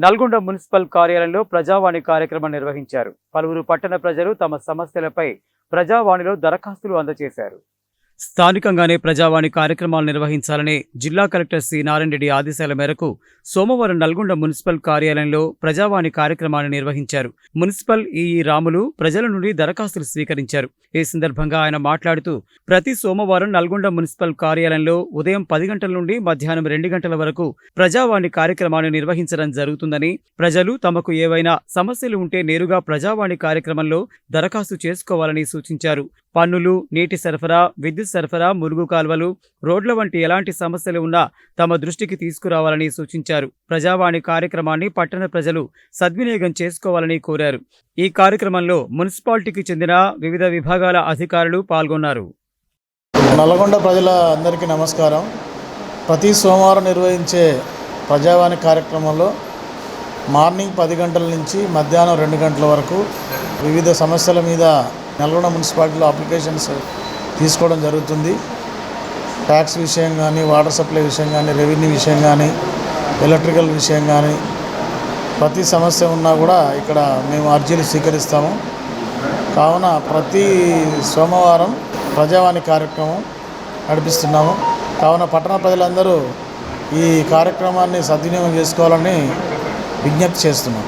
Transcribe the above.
Nalgonda municipal కార్యాలయంలో ప్రజావాణి కార్యక్రమం నిర్వహించారు. పలువురు పట్టణ ప్రజలు తమ సమస్యలపై ప్రజావాణిలో దరఖాస్తులు అందజేశారు. స్థానికంగానే ప్రజావాణి కార్యక్రమాలు నిర్వహించాలని జిల్లా కలెక్టర్ సి నారాయణ రెడ్డి ఆదేశాల మేరకు సోమవారం నల్గొండ మున్సిపల్ కార్యాలయంలో ప్రజావాణి కార్యక్రమాన్ని నిర్వహించారు. మున్సిపల్ ఈఈ రాములు ప్రజల నుండి దరఖాస్తులు స్వీకరించారు. ఈ సందర్భంగా ఆయన మాట్లాడుతూ, ప్రతి సోమవారం నల్గొండ మున్సిపల్ కార్యాలయంలో ఉదయం 10 గంటల నుండి మధ్యాహ్నం 2 గంటల వరకు ప్రజావాణి కార్యక్రమాన్ని నిర్వహించడం జరుగుతుందని, ప్రజలు తమకు ఏవైనా సమస్యలు ఉంటే నేరుగా ప్రజావాణి కార్యక్రమంలో దరఖాస్తు చేసుకోవాలని సూచించారు. పన్నులు, నీటి సరఫరా, విద్యుత్ సరఫరా, మురుగు కాల్వలు, రోడ్ల వంటి ఎలాంటి సమస్యలు ఉన్నా తమ దృష్టికి తీసుకురావాలని సూచించారు. ప్రజావాణి కార్యక్రమాన్ని పట్టణ ప్రజలు సద్వినియోగం చేసుకోవాలని కోరారు. ఈ కార్యక్రమంలో మున్సిపాలిటీకి చెందిన వివిధ విభాగాల అధికారులు పాల్గొన్నారు. నల్గొండ ప్రజల అందరికీ నమస్కారం. ప్రతి సోమవారం నిర్వహించే ప్రజావాణి కార్యక్రమంలో మార్నింగ్ 10 గంటల నుంచి మధ్యాహ్నం 2 గంటల వరకు వివిధ సమస్యల మీద నల్గొండ మున్సిపాలిటీలో అప్లికేషన్స్ తీసుకోవడం జరుగుతుంది. ట్యాక్స్ విషయం కానీ, వాటర్ సప్లై విషయం కానీ, రెవెన్యూ విషయం కానీ, ఎలక్ట్రికల్ విషయం కానీ, ప్రతి సమస్య ఉన్నా కూడా ఇక్కడ మేము అర్జీలు స్వీకరిస్తాము. కావున ప్రతి సోమవారం ప్రజావాణి కార్యక్రమం నడిపిస్తున్నాము. కావున పట్టణ ప్రజలందరూ ఈ కార్యక్రమాన్ని సద్వినియోగం చేసుకోవాలని విజ్ఞప్తి చేస్తున్నాం.